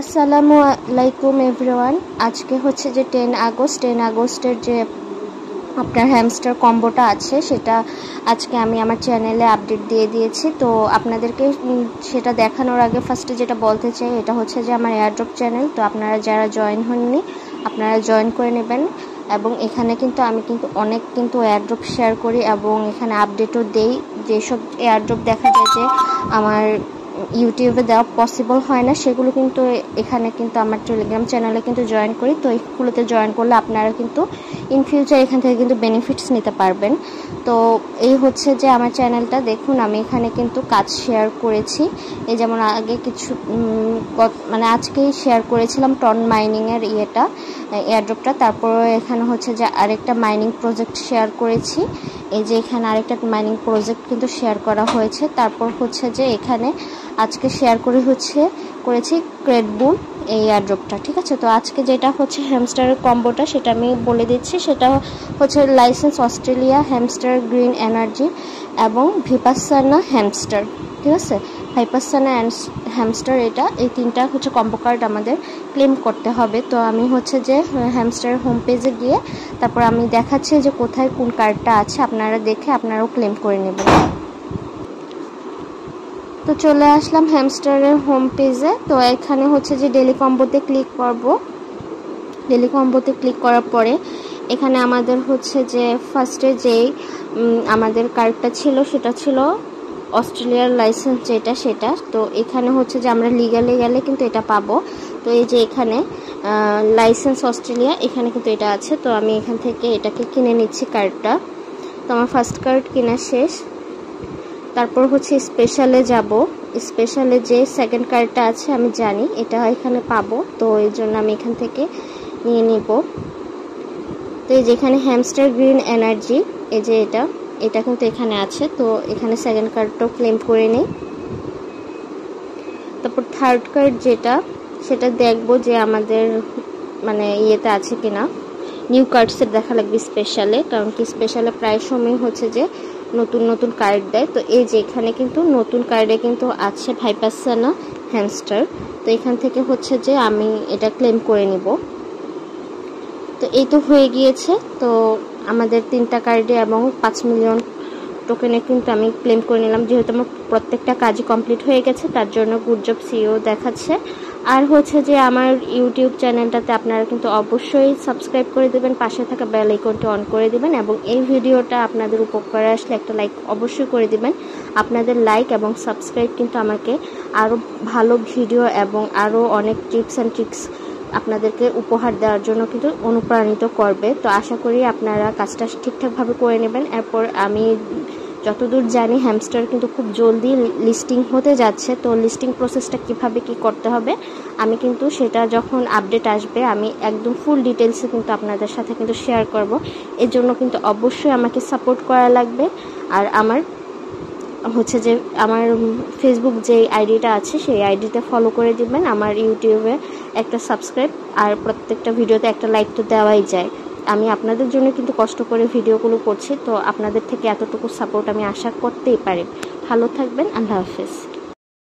আসসালামু আলাইকুম এভরিওয়ান। আজকে হচ্ছে যে 10 আগস্টের যে আপনার হ্যামস্টার কম্বোটা আছে সেটা আজকে আমি আমার চ্যানেলে আপডেট দিয়ে দিয়েছি। তো আপনাদেরকে সেটা দেখানোর আগে ফার্স্টে যেটা বলতে চাই এটা হচ্ছে যে আমার এয়ারড্রপ চ্যানেল। তো আপনারা যারা জয়েন হননি আপনারা জয়েন করে নেবেন। এবং এখানে কিন্তু আমি অনেক এয়ারড্রপ শেয়ার করি এবং এখানে আপডেটও দেই। যেসব এয়ারড্রপ দেখা যায় যে আমার ইউটিউবে দেওয়া পসিবল হয় না সেগুলো কিন্তু এখানে আমার টেলিগ্রাম চ্যানেলে জয়েন করি। তো এইগুলোতে জয়েন করলে আপনারা ইন ফিউচার এখান থেকে বেনিফিটস নিতে পারবেন। তো এই হচ্ছে যে আমার চ্যানেলটা দেখুন, আমি এখানে কাজ শেয়ার করেছি। এই যেমন আগে কিছু আজকেই শেয়ার করেছিলাম টন মাইনিংয়ের এয়ারড্রপটা। তারপর এখানে হচ্ছে যে আরেকটা মাইনিং প্রজেক্ট শেয়ার করেছি। এই যে এখানে আরেকটা মাইনিং প্রজেক্ট শেয়ার করা হয়েছে। তারপর হচ্ছে যে এখানে আজকে শেয়ার করেছি ক্রেডবুল এই এয়ারড্রপটা, ঠিক আছে। তো আজকে যেটা হচ্ছে হ্যামস্টারের কম্বোটা সেটা আমি বলে দিচ্ছি। সেটা হচ্ছে licence Australia hamster, green energy এবং ভিপাসানা হ্যামস্টার, ঠিক আছে। ভিপাসানা হ্যামস্টার এই তিনটা হচ্ছে কম্বো কার্ড আমাদের ক্লেম করতে হবে। তো আমি হচ্ছে যে হ্যামস্টার হোম পেজে গিয়ে তারপর আমি দেখাচ্ছি যে কোথায় কোন কার্ডটা আছে, আপনারা দেখে আপনারাও ক্লেম করে নেবেন। তো চলে আসলাম হ্যামস্টারের হোম পেজে। তো এখানে হচ্ছে যে ডেলি কম্বোতে ক্লিক করব। ডেলি কম্বোতে ক্লিক করার পরে এখানে আমাদের হচ্ছে যে ফার্স্টে যেই আমাদের কার্ডটা ছিল সেটা ছিল অস্ট্রেলিয়ার লাইসেন্স সেটা। তো এখানে হচ্ছে যে আমরা লিগালে গেলে এটা পাবো। তো এই যে এখানে লাইসেন্স অস্ট্রেলিয়া এখানে এটা আছে। তো আমি এখান থেকে এটাকে কিনে নিচ্ছি কার্ডটা। তো আমার ফার্স্ট কার্ড কেনা শেষ। তারপর হচ্ছে স্পেশালে যাব। স্পেশালে যে সেকেন্ড কার্ডটা আছে আমি জানি এটা এখানে পাবো, তো এই জন্য আমি এখান থেকে নিয়ে নিব। তো এই যে এখানে হ্যামস্টার গ্রিন এনার্জি এই যে এটা এখানে আছে। তো এখানে সেকেন্ড কার্ডটাও ক্লেম করে নেই। তারপর থার্ড কার্ড সেটা দেখবো যে আমাদের ইয়েতে আছে কিনা। নিউ কার্ডসের দেখা লাগবে স্পেশালে, কারণ স্পেশালে প্রায় সময় হচ্ছে যে নতুন কার্ড দেয়। তো এই যে এখানে নতুন কার্ডে আছে ভিপাসানা হ্যামস্টার। তো এখান থেকে হচ্ছে যে আমি এটা ক্লেম করে নিব। তো এই তো হয়ে গিয়েছে। তো আমাদের 3টা কার্ডে এবং 5 মিলিয়ন টোকেনে আমি ক্লেম করে নিলাম। যেহেতু আমার প্রত্যেকটা কাজই কমপ্লিট হয়ে গেছে তার জন্য গুড জব সিও দেখাচ্ছে। আর হচ্ছে যে আমার ইউটিউব চ্যানেলটাতে আপনারা অবশ্যই সাবস্ক্রাইব করে দেবেন, পাশে থাকা বেল আইকনটি অন করে দিবেন এবং এই ভিডিওটা আপনাদের উপকারে আসলে একটা লাইক অবশ্যই করে দিবেন। আপনাদের লাইক এবং সাবস্ক্রাইব আমাকে আরও ভালো ভিডিও এবং আরও অনেক টিপস অ্যান্ড ট্রিক্স আপনাদেরকে উপহার দেওয়ার জন্য অনুপ্রাণিত করবে। তো আশা করি আপনারা কাজটা ঠিকঠাকভাবে করে নেবেন। এরপর আমি যতদূর জানি হ্যামস্টার খুব জলদি লিস্টিং হতে যাচ্ছে। তো লিস্টিং প্রসেসটা কিভাবে কি করতে হবে আমি সেটা যখন আপডেট আসবে আমি একদম ফুল ডিটেলসে আপনাদের সাথে শেয়ার করব। এর জন্য অবশ্যই আমাকে সাপোর্ট করা লাগবে। আর আমার হচ্ছে যে আমার ফেসবুক যে আইডিটা আছে সেই আইডিতে ফলো করে দিবেন। আমার ইউটিউবে একটা সাবস্ক্রাইব আর প্রত্যেকটা ভিডিওতে একটা লাইক তো দেওয়াই যায়। আমি আপনাদের জন্য কষ্ট করে ভিডিওগুলো করছি। তো আপনাদের থেকে এতটুকু সাপোর্ট আমি আশা করতেই পারি। ভালো থাকবেন। আল্লাহ হাফেজ।